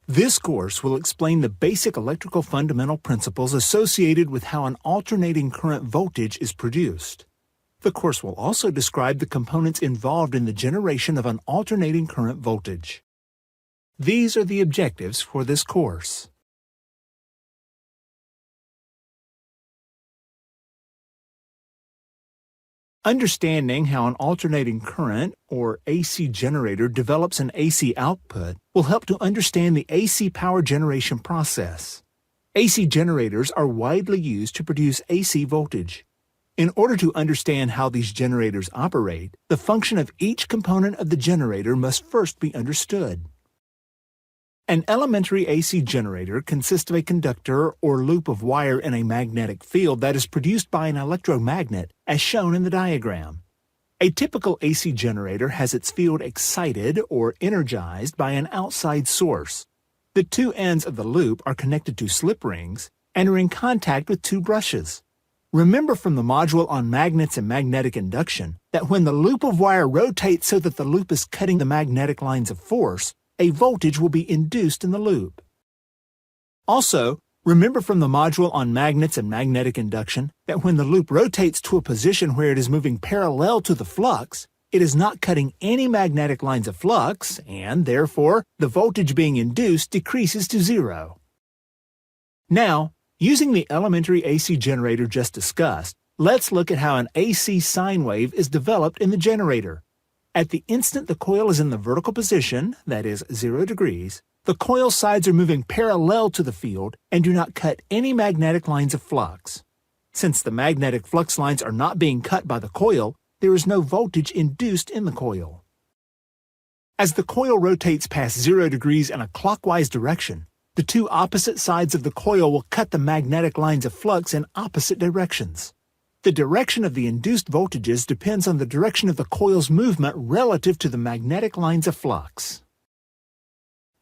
This course will explain the basic electrical fundamental principles associated with how an alternating current voltage is produced. The course will also describe the components involved in the generation of an alternating current voltage. These are the objectives for this course. Understanding how an alternating current, or AC generator, develops an AC output will help to understand the AC power generation process. AC generators are widely used to produce AC voltage. In order to understand how these generators operate, the function of each component of the generator must first be understood. An elementary AC generator consists of a conductor or loop of wire in a magnetic field that is produced by an electromagnet, as shown in the diagram. A typical AC generator has its field excited or energized by an outside source. The two ends of the loop are connected to slip rings and are in contact with two brushes. Remember from the module on magnets and magnetic induction that when the loop of wire rotates so that the loop is cutting the magnetic lines of force, a voltage will be induced in the loop. Also, remember from the module on magnets and magnetic induction that when the loop rotates to a position where it is moving parallel to the flux, it is not cutting any magnetic lines of flux, and therefore, the voltage being induced decreases to zero. Now, using the elementary AC generator just discussed, let's look at how an AC sine wave is developed in the generator. At the instant the coil is in the vertical position, that is 0 degrees, the coil sides are moving parallel to the field and do not cut any magnetic lines of flux. Since the magnetic flux lines are not being cut by the coil, there is no voltage induced in the coil. As the coil rotates past 0 degrees in a clockwise direction, the two opposite sides of the coil will cut the magnetic lines of flux in opposite directions. The direction of the induced voltages depends on the direction of the coil's movement relative to the magnetic lines of flux.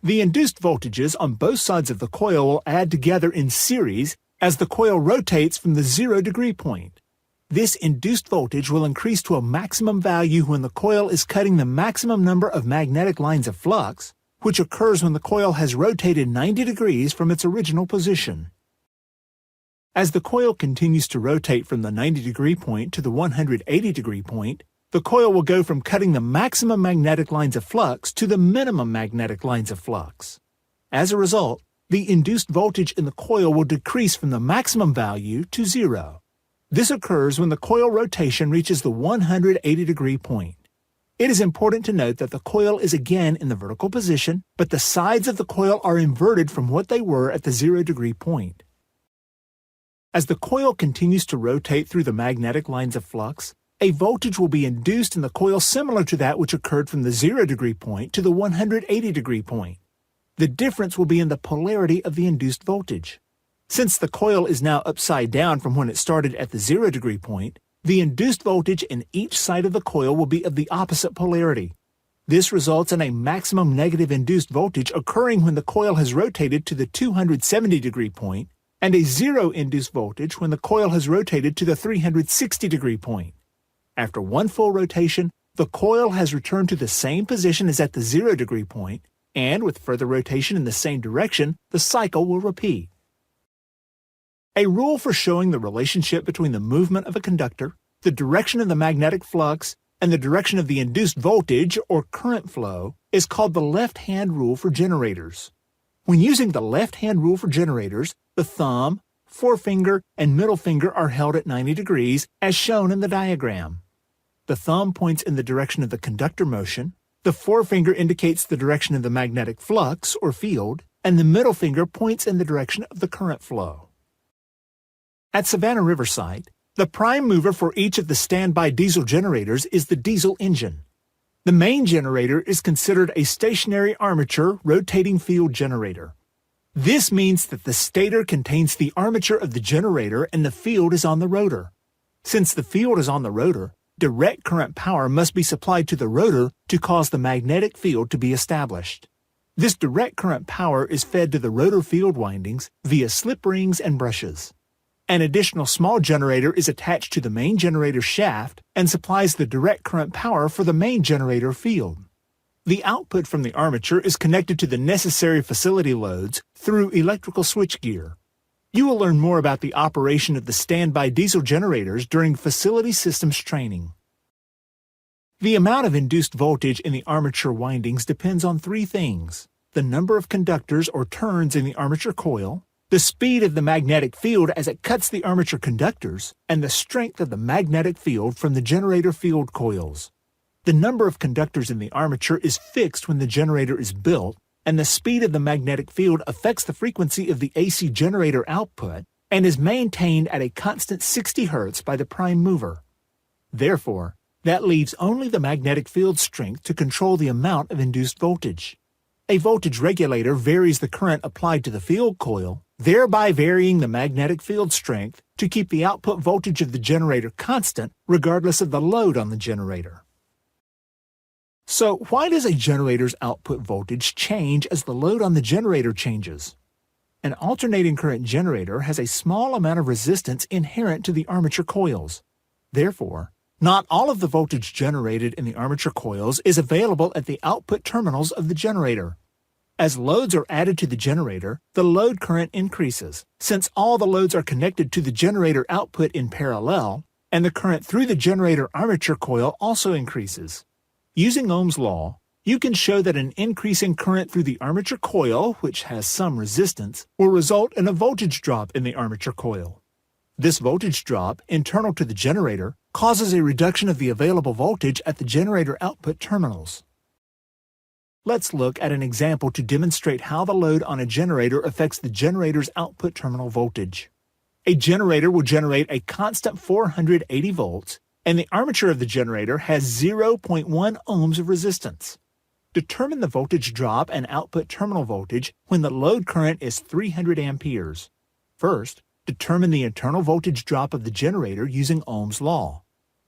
The induced voltages on both sides of the coil will add together in series as the coil rotates from the 0 degree point. This induced voltage will increase to a maximum value when the coil is cutting the maximum number of magnetic lines of flux, which occurs when the coil has rotated 90 degrees from its original position. As the coil continues to rotate from the 90 degree point to the 180 degree point, the coil will go from cutting the maximum magnetic lines of flux to the minimum magnetic lines of flux. As a result, the induced voltage in the coil will decrease from the maximum value to 0. This occurs when the coil rotation reaches the 180 degree point. It is important to note that the coil is again in the vertical position, but the sides of the coil are inverted from what they were at the 0 degree point. As the coil continues to rotate through the magnetic lines of flux, a voltage will be induced in the coil similar to that which occurred from the 0 degree point to the 180 degree point. The difference will be in the polarity of the induced voltage. Since the coil is now upside down from when it started at the 0 degree point, the induced voltage in each side of the coil will be of the opposite polarity. This results in a maximum negative induced voltage occurring when the coil has rotated to the 270 degree point, and a zero induced voltage when the coil has rotated to the 360 degree point. After one full rotation, the coil has returned to the same position as at the 0 degree point, and with further rotation in the same direction, the cycle will repeat. A rule for showing the relationship between the movement of a conductor, the direction of the magnetic flux, and the direction of the induced voltage or current flow is called the left-hand rule for generators. When using the left-hand rule for generators, the thumb, forefinger, and middle finger are held at 90 degrees, as shown in the diagram. The thumb points in the direction of the conductor motion, the forefinger indicates the direction of the magnetic flux or field, and the middle finger points in the direction of the current flow. At Savannah Riverside, the prime mover for each of the standby diesel generators is the diesel engine. The main generator is considered a stationary armature rotating field generator. This means that the stator contains the armature of the generator and the field is on the rotor. Since the field is on the rotor, direct current power must be supplied to the rotor to cause the magnetic field to be established. This direct current power is fed to the rotor field windings via slip rings and brushes. An additional small generator is attached to the main generator shaft and supplies the direct current power for the main generator field. The output from the armature is connected to the necessary facility loads through electrical switchgear. You will learn more about the operation of the standby diesel generators during facility systems training. The amount of induced voltage in the armature windings depends on three things: the number of conductors or turns in the armature coil, the speed of the magnetic field as it cuts the armature conductors, and the strength of the magnetic field from the generator field coils. The number of conductors in the armature is fixed when the generator is built, and the speed of the magnetic field affects the frequency of the AC generator output and is maintained at a constant 60 Hz by the prime mover. Therefore, that leaves only the magnetic field strength to control the amount of induced voltage. A voltage regulator varies the current applied to the field coil, thereby varying the magnetic field strength to keep the output voltage of the generator constant regardless of the load on the generator. So, why does a generator's output voltage change as the load on the generator changes? An alternating current generator has a small amount of resistance inherent to the armature coils. Therefore, not all of the voltage generated in the armature coils is available at the output terminals of the generator. As loads are added to the generator, the load current increases, since all the loads are connected to the generator output in parallel, and the current through the generator armature coil also increases. Using Ohm's law, you can show that an increase in current through the armature coil, which has some resistance, will result in a voltage drop in the armature coil. This voltage drop, internal to the generator, causes a reduction of the available voltage at the generator output terminals. Let's look at an example to demonstrate how the load on a generator affects the generator's output terminal voltage. A generator will generate a constant 480 volts, and the armature of the generator has 0.1 ohms of resistance. Determine the voltage drop and output terminal voltage when the load current is 300 amperes. First, determine the internal voltage drop of the generator using Ohm's law.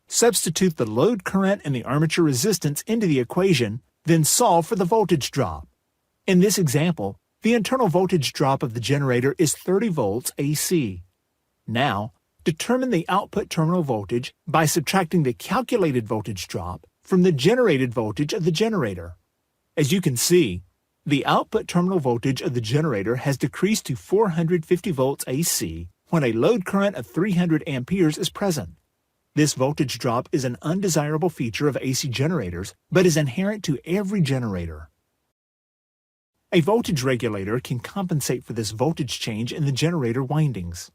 Substitute the load current and the armature resistance into the equation, then solve for the voltage drop. In this example, the internal voltage drop of the generator is 30 volts AC. Now, determine the output terminal voltage by subtracting the calculated voltage drop from the generated voltage of the generator. As you can see, the output terminal voltage of the generator has decreased to 450 volts AC when a load current of 300 amperes is present. This voltage drop is an undesirable feature of AC generators, but is inherent to every generator. A voltage regulator can compensate for this voltage change in the generator windings.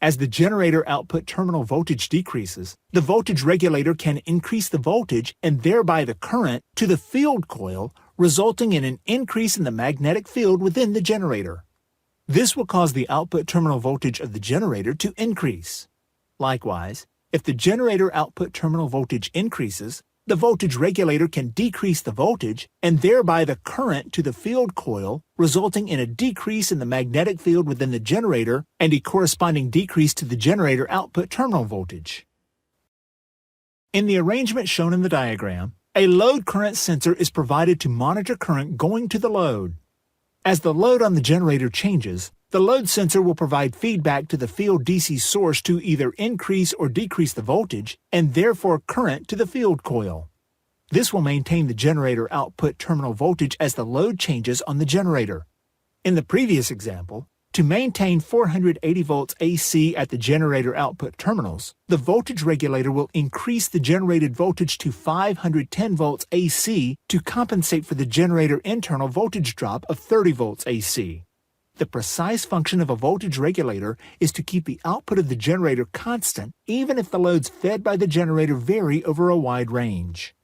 As the generator output terminal voltage decreases, the voltage regulator can increase the voltage and thereby the current to the field coil, resulting in an increase in the magnetic field within the generator. This will cause the output terminal voltage of the generator to increase. Likewise, if the generator output terminal voltage increases, the voltage regulator can decrease the voltage and thereby the current to the field coil, resulting in a decrease in the magnetic field within the generator and a corresponding decrease to the generator output terminal voltage. In the arrangement shown in the diagram, a load current sensor is provided to monitor current going to the load. As the load on the generator changes, the load sensor will provide feedback to the field DC source to either increase or decrease the voltage, and therefore current to the field coil. This will maintain the generator output terminal voltage as the load changes on the generator. In the previous example, to maintain 480 volts AC at the generator output terminals, the voltage regulator will increase the generated voltage to 510 volts AC to compensate for the generator internal voltage drop of 30 volts AC. The precise function of a voltage regulator is to keep the output of the generator constant even if the loads fed by the generator vary over a wide range.